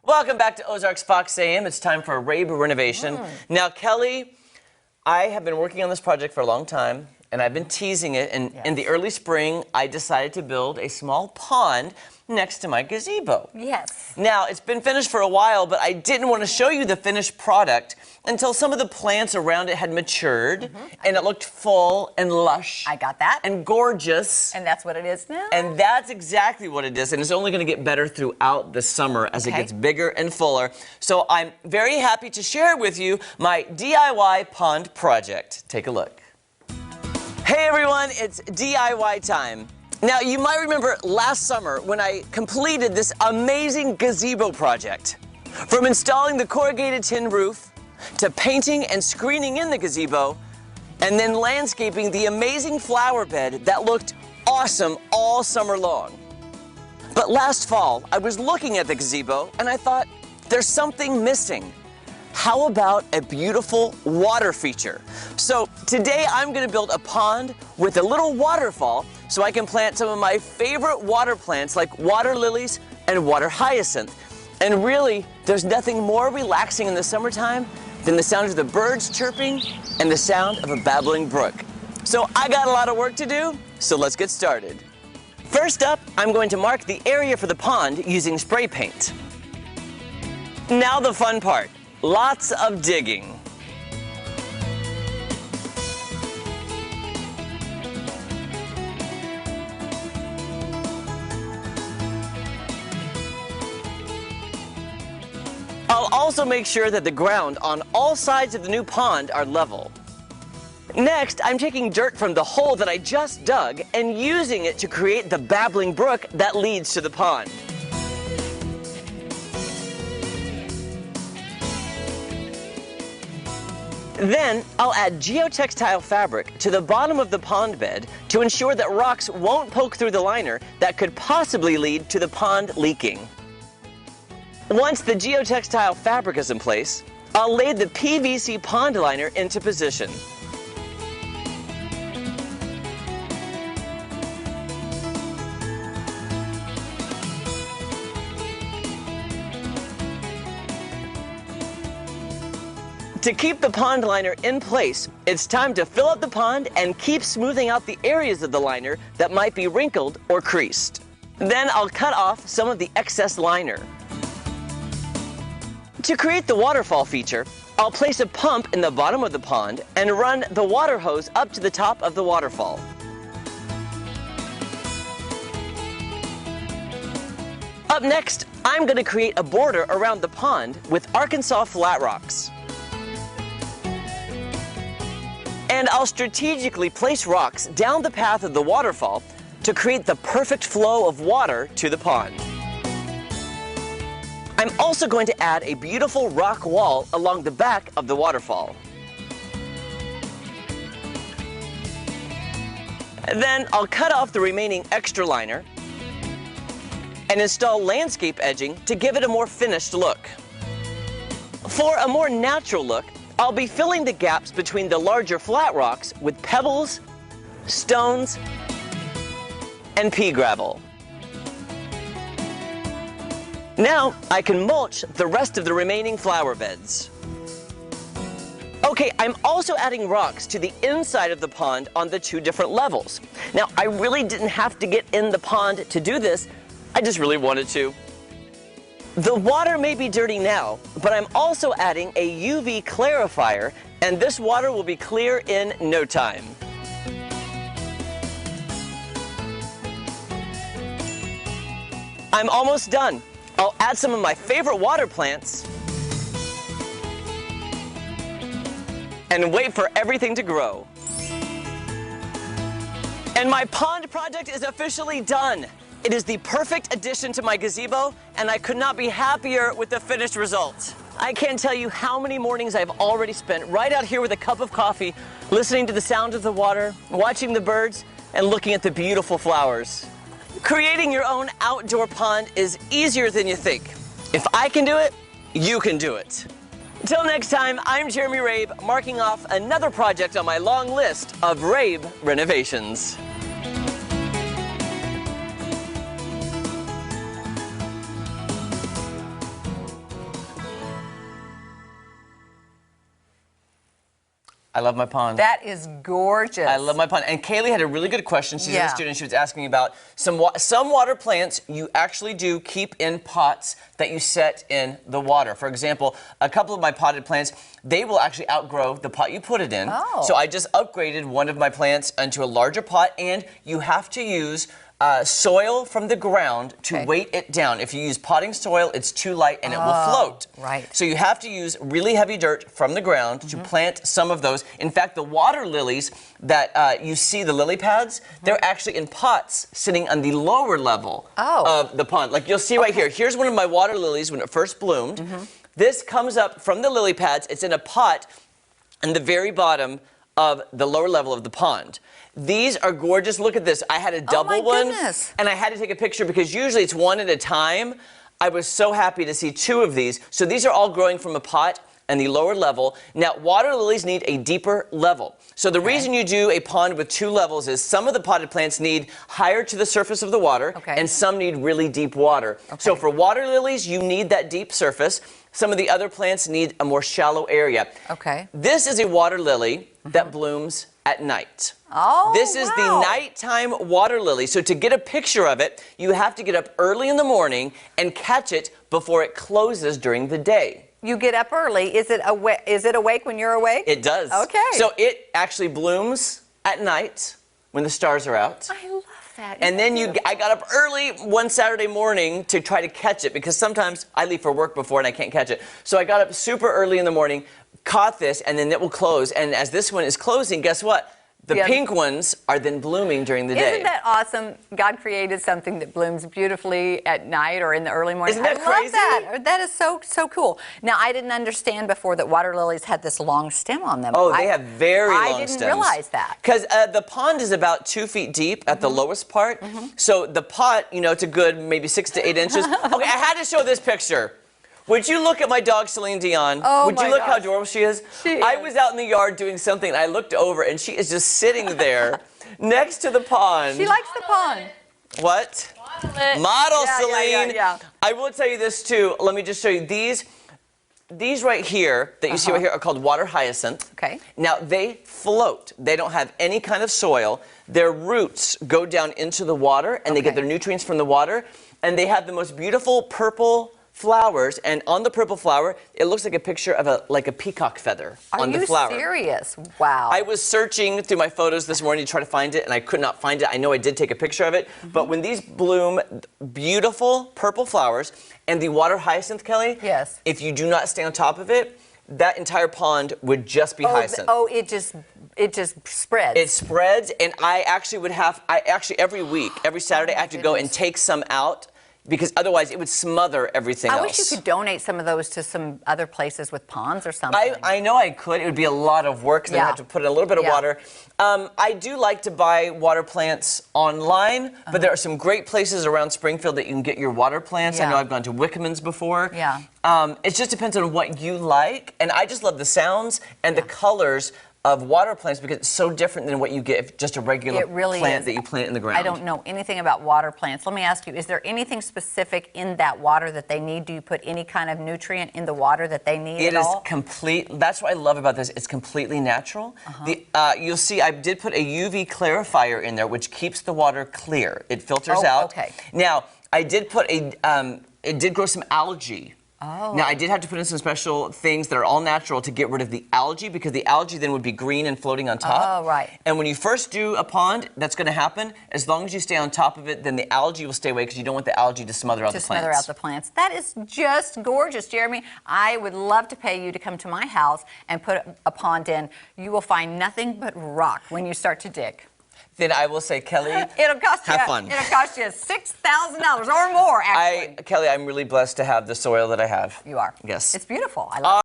Welcome back to Ozarks FOX AM. It's time for a Rabe renovation. Now, Kelly, I have been working on this project for a long time, and I've been teasing it. And in the early spring, I decided to build a small pond next to my gazebo. Yes. Now, it's been finished for a while, but I didn't want to show you the finished product until some of the plants around it had matured, and it looked full and lush. I got that. And gorgeous. And that's what it is now? And that's exactly what it is, and it's only going to get better throughout the summer as it gets bigger and fuller. So I'm very happy to share with you my DIY pond project. Take a look. Hey everyone, it's DIY time. Now, you might remember last summer when I completed this amazing gazebo project. From installing the corrugated tin roof, to painting and screening in the gazebo, and then landscaping the amazing flower bed that looked awesome all summer long. But last fall, I was looking at the gazebo and I thought, there's something missing. How about a beautiful water feature? So today I'm going to build a pond with a little waterfall so I can plant some of my favorite water plants like water lilies and water hyacinth. And really, there's nothing more relaxing in the summertime than the sound of the birds chirping and the sound of a babbling brook. So I got a lot of work to do, so let's get started. First up, I'm going to mark the area for the pond using spray paint. Now the fun part. Lots of digging. I'll also make sure that the ground on all sides of the new pond are level. Next, I'm taking dirt from the hole that I just dug and using it to create the babbling brook that leads to the pond. Then, I'll add geotextile fabric to the bottom of the pond bed to ensure that rocks won't poke through the liner that could possibly lead to the pond leaking. Once the geotextile fabric is in place, I'll lay the PVC pond liner into position. To keep the pond liner in place, it's time to fill up the pond and keep smoothing out the areas of the liner that might be wrinkled or creased. Then I'll cut off some of the excess liner. To create the waterfall feature, I'll place a pump in the bottom of the pond and run the water hose up to the top of the waterfall. Up next, I'm going to create a border around the pond with Arkansas flat rocks. And I'll strategically place rocks down the path of the waterfall to create the perfect flow of water to the pond. I'm also going to add a beautiful rock wall along the back of the waterfall. Then I'll cut off the remaining extra liner and install landscape edging to give it a more finished look. For a more natural look, I'll be filling the gaps between the larger flat rocks with pebbles, stones, and pea gravel. Now I can mulch the rest of the remaining flower beds. Okay, I'm also adding rocks to the inside of the pond on the two different levels. Now, I really didn't have to get in the pond to do this, I just really wanted to. The water may be dirty now, but I'm also adding a UV clarifier, and this water will be clear in no time. I'm almost done. I'll add some of my favorite water plants and wait for everything to grow. And my pond project is officially done. It is the perfect addition to my gazebo, and I could not be happier with the finished result. I can't tell you how many mornings I've already spent right out here with a cup of coffee, listening to the sound of the water, watching the birds, and looking at the beautiful flowers. Creating your own outdoor pond is easier than you think. If I can do it, you can do it. Until next time, I'm Jeremy Rabe, marking off another project on my long list of Rabe renovations. I love my pond. That is gorgeous. I love my pond. And Kaylee had a really good question. She's a student. She was asking me about some water plants you actually do keep in pots that you set in the water. For example, a couple of my potted plants, they will actually outgrow the pot you put it in. Oh. So I just upgraded one of my plants into a larger pot, and you have to use soil from the ground to weight it down. If you use potting soil, it's too light and it will float. Right. So you have to use really heavy dirt from the ground to plant some of those. In fact, the water lilies that you see, the lily pads, they're actually in pots sitting on the lower level of the pond. Like you'll see right here. Here's one of my water lilies when it first bloomed. This comes up from the lily pads. It's in a pot in the very bottom of the lower level of the pond. These are gorgeous. Look at this. I had a double one, and I had to take a picture because usually it's one at a time. I was so happy to see two of these. So these are all growing from a pot and the lower level. Now, water lilies need a deeper level. So the reason you do a pond with two levels is some of the potted plants need higher to the surface of the water, and some need really deep water. So for water lilies, you need that deep surface. Some of the other plants need a more shallow area. This is a water lily that blooms at night. This is the nighttime water lily. So to get a picture of it, you have to get up early in the morning and catch it before it closes during the day. You get up early. Is it awake when you're awake? It does. Okay. So it actually blooms at night when the stars are out. I love that. And then I got up early one Saturday morning to try to catch it because sometimes I leave for work before and I can't catch it. So I got up super early in the morning, caught this, and then it will close. And as this one is closing, guess what? The pink ones are then blooming during the day. Isn't that awesome? God created something that blooms beautifully at night or in the early morning. Isn't that crazy? I love that. That is so cool. Now, I didn't understand before that water lilies had this long stem on them. Oh, they have very long stems. I didn't realize that. Because the pond is about 2 feet deep at the lowest part. So the pot, you know, it's a good maybe 6 to 8 inches. Okay, I had to show this picture. Would you look at my dog, Celine Dion? Would you look how adorable she is? I was out in the yard doing something, and I looked over, and she is just sitting there next to the pond. She likes the pond. What? Model Celine. I will tell you this, too. Let me just show you. These right here that you see right here are called water hyacinth. Now, they float. They don't have any kind of soil. Their roots go down into the water, and they get their nutrients from the water, and they have the most beautiful purple flowers, and on the purple flower, it looks like a picture of a peacock feather on the flower. Are you serious? Wow. I was searching through my photos this morning to try to find it, and I could not find it. I know I did take a picture of it, but when these bloom beautiful purple flowers, and the water hyacinth, Kelly, if you do not stay on top of it, that entire pond would just be hyacinth. It just spreads. It spreads, and I actually every week, every Saturday, I have to go and take some out, because otherwise it would smother everything else. I wish you could donate some of those to some other places with ponds or something. I know I could. It would be a lot of work because I have to put in a little bit of water. I do like to buy water plants online, but there are some great places around Springfield that you can get your water plants. I know I've gone to Wickerman's before. It just depends on what you like, and I just love the sounds and the colors of water plants because it's so different than what you get if just a regular plant that you plant in the ground. I don't know anything about water plants. Let me ask you, is there anything specific in that water that they need? Do you put any kind of nutrient in the water that they need at all? That's what I love about this. It's completely natural. You'll see I did put a UV clarifier in there, which keeps the water clear. It filters out. Now, I did put it did grow some algae. Now, I did have to put in some special things that are all natural to get rid of the algae, because the algae then would be green and floating on top. And when you first do a pond, that's going to happen. As long as you stay on top of it, then the algae will stay away because you don't want the algae to smother out the plants. That is just gorgeous, Jeremy. I would love to pay you to come to my house and put a pond in. You will find nothing but rock when you start to dig. Then I will say, Kelly, have fun. It'll cost you $6,000 or more, actually. Kelly, I'm really blessed to have the soil that I have. You are. Yes. It's beautiful. I love it.